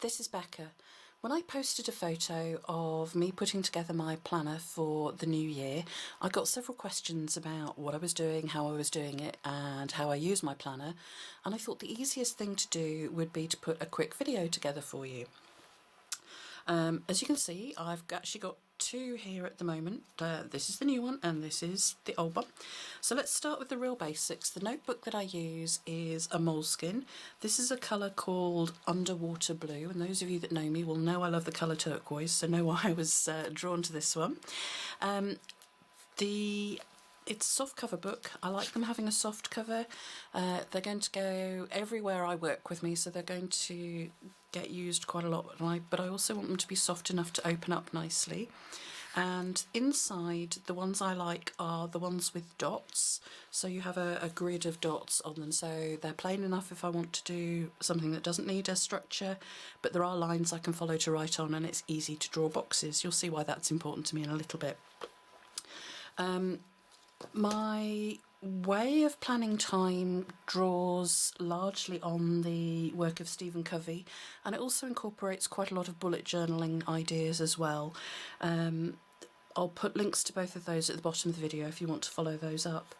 this is Becca. When I posted a photo of me putting together my planner for the new year, I got several questions about what I was doing, how I was doing it, and how I use my planner, and I thought the easiest thing to do would be to put a quick video together for you. As you can see, I've actually got two here at the moment. This is the new one and this is the old one. So let's start with the real basics. The notebook that I use is a moleskin. This is a colour called Underwater Blue, and those of you that know me will know I love the colour turquoise, so know why I was drawn to this one. It's a soft cover book. I like them having a soft cover. They're going to go everywhere I work with me, so they're going to get used quite a lot, but I also want them to be soft enough to open up nicely. And inside, the ones I like are the ones with dots, so you have a grid of dots on them, so they're plain enough if I want to do something that doesn't need a structure, but there are lines I can follow to write on, and it's easy to draw boxes. You'll see why that's important to me in a little bit. My way of planning time draws largely on the work of Stephen Covey, and it also incorporates quite a lot of bullet journaling ideas as well. I'll put links to both of those at the bottom of the video if you want to follow those up.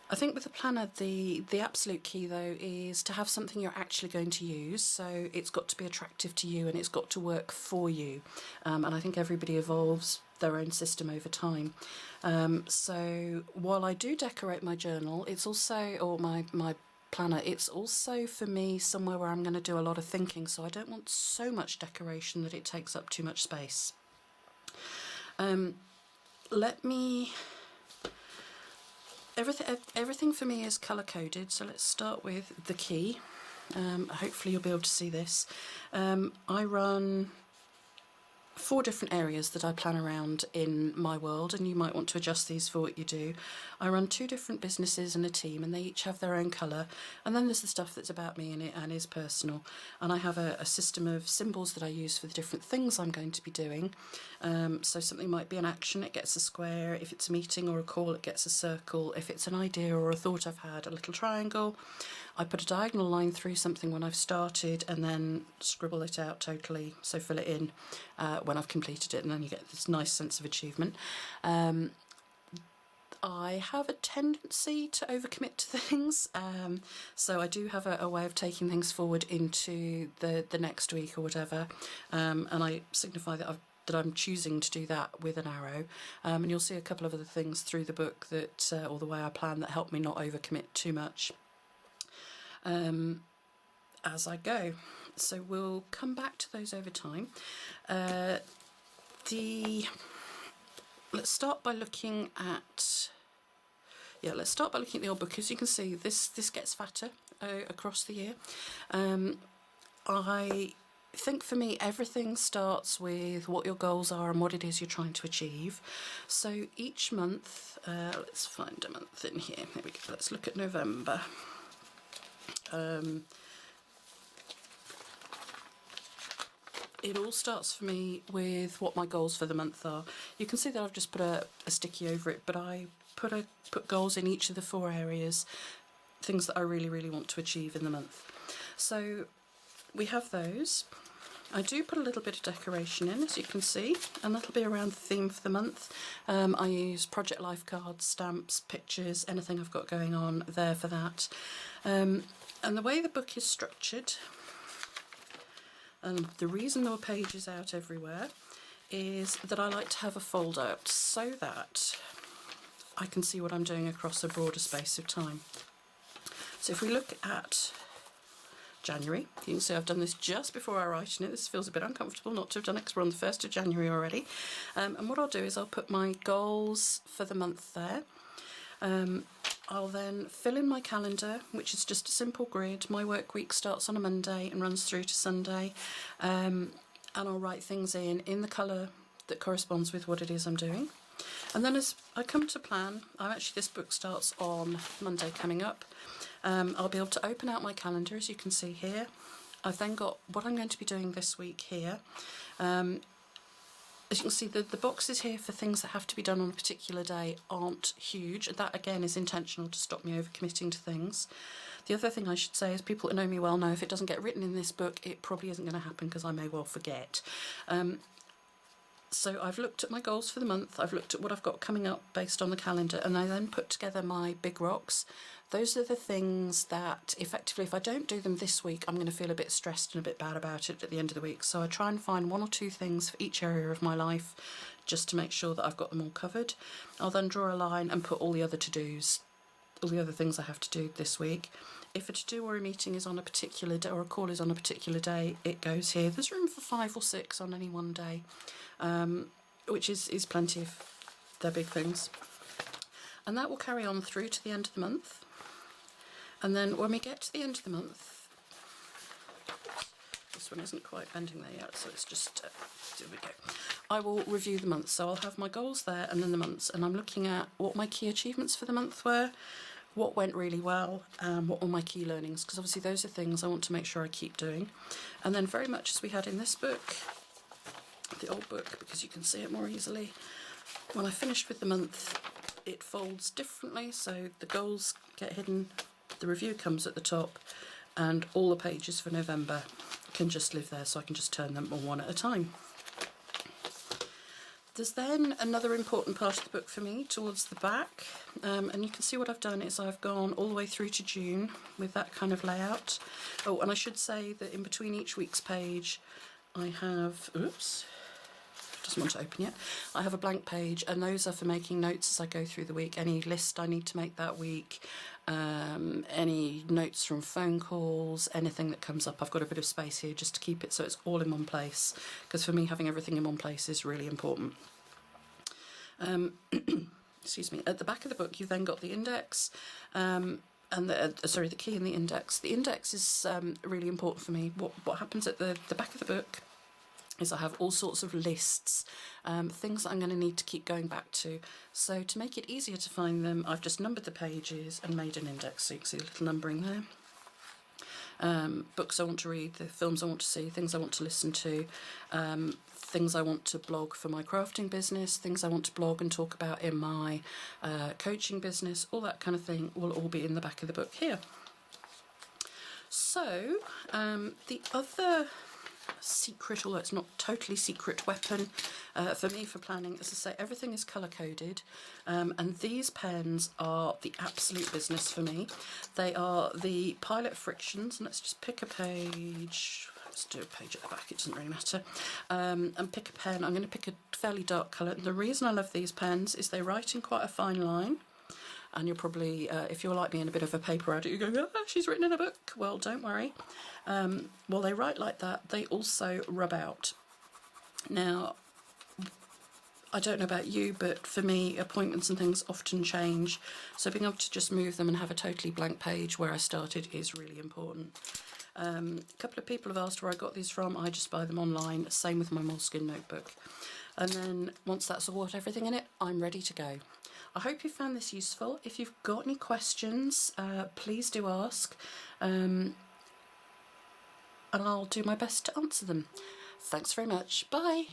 I think with the planner, the absolute key though is to have something you're actually going to use, so it's got to be attractive to you and it's got to work for you, and I think everybody evolves their own system over time. So while I do decorate my journal, it's also, or my planner, it's also for me somewhere where I'm going to do a lot of thinking, so I don't want so much decoration that it takes up too much space. Everything for me is colour coded, so let's start with the key. Hopefully you'll be able to see this. I run 4 different areas that I plan around in my world, and you might want to adjust these for what you do. I run 2 different businesses and a team, and they each have their own colour, and then there's the stuff that's about me in it and is personal, and I have a system of symbols that I use for the different things I'm going to be doing. So something might be an action, it gets a square; if it's a meeting or a call, it gets a circle; if it's an idea or a thought I've had, a little triangle. I put a diagonal line through something when I've started and then scribble it out totally, so fill it in when I've completed it, and then you get this nice sense of achievement. I have a tendency to overcommit to things, so I do have a way of taking things forward into the next week or whatever, and I signify that I'm choosing to do that with an arrow, and you'll see a couple of other things through the book that, or the way I plan, that help me not overcommit too much as I go. So we'll come back to those over time. Let's start by looking at the old book. As you can see, this gets fatter across the year. I think for me, everything starts with what your goals are and what it is you're trying to achieve. So each month, let's find a month in here. There we go. Let's look at November. It all starts for me with what my goals for the month are. You can see that I've just put a sticky over it, but I put goals in each of the 4 areas, things that I really, really want to achieve in the month. So we have those. I do put a little bit of decoration in, as you can see, and that'll be around the theme for the month. I use Project Life cards, stamps, pictures, anything I've got going on there for that. And the way the book is structured, and the reason there are pages out everywhere, is that I like to have a fold out so that I can see what I'm doing across a broader space of time. So if we look at January, you can see I've done this just before I write in it. This feels a bit uncomfortable not to have done it because we're on the 1st of January already. And what I'll do is I'll put my goals for the month there. I'll then fill in my calendar, which is just a simple grid. My work week starts on a Monday and runs through to Sunday, and I'll write things in the colour that corresponds with what it is I'm doing. And then as I come to plan, this book starts on Monday coming up. I'll be able to open out my calendar, as you can see here. I've then got what I'm going to be doing this week here. as you can see, the boxes here for things that have to be done on a particular day aren't huge. That again is intentional to stop me overcommitting to things. The other thing I should say is people that know me well know if it doesn't get written in this book, it probably isn't going to happen because I may well forget. So I've looked at my goals for the month, I've looked at what I've got coming up based on the calendar, and I then put together my big rocks. Those are the things that effectively, if I don't do them this week, I'm going to feel a bit stressed and a bit bad about it at the end of the week. So I try and find 1 or 2 things for each area of my life just to make sure that I've got them all covered. I'll then draw a line and put all the other to-dos, all the other things I have to do this week. If a to-do or a meeting is on a particular day or a call is on a particular day, it goes here. There's room for 5 or 6 on any one day, which is plenty if they're big things. And that will carry on through to the end of the month. And then when we get to the end of the month, this one isn't quite bending there yet, so it's just, there we go. I will review the month. So I'll have my goals there and then the months, and I'm looking at what my key achievements for the month were, what went really well, what were my key learnings, because obviously those are things I want to make sure I keep doing. And then very much as we had in this book, the old book, because you can see it more easily, when I finished with the month, it folds differently, so the goals get hidden, the review comes at the top, and all the pages for November can just live there, so I can just turn them one at a time. There's then another important part of the book for me towards the back, and you can see what I've done is I've gone all the way through to June with that kind of layout. Oh, and I should say that in between each week's page I have, oops, doesn't want to open yet, I have a blank page, and those are for making notes as I go through the week, any list I need to make that week, any notes from phone calls, anything that comes up. I've got a bit of space here just to keep it so it's all in one place, because for me having everything in one place is really important. Excuse me. At the back of the book you've then got the index, and the key in the index. The index is really important for me. What happens at the back of the book is I have all sorts of lists, things that I'm going to need to keep going back to. So to make it easier to find them, I've just numbered the pages and made an index, so you can see a little numbering there. Books I want to read, the films I want to see, things I want to listen to, things I want to blog for my crafting business, things I want to blog and talk about in my coaching business, all that kind of thing will all be in the back of the book here. So the other secret, although it's not totally secret, weapon for me for planning, as I say, everything is colour coded, and these pens are the absolute business for me. They are the Pilot Frictions, and let's just pick a page. Let's do a page at the back, it doesn't really matter, and pick a pen. I'm going to pick a fairly dark colour, and the reason I love these pens is they write in quite a fine line. And you're probably, if you're like me and a bit of a paper addict, you're going, oh, she's written in a book. Well, don't worry. Well, they write like that. They also rub out. Now, I don't know about you, but for me, appointments and things often change. So being able to just move them and have a totally blank page where I started is really important. A couple of people have asked where I got these from. I just buy them online. Same with my Moleskine notebook. And then once that's all got everything in it, I'm ready to go. I hope you found this useful. If you've got any questions, please do ask, and I'll do my best to answer them. Thanks very much. Bye.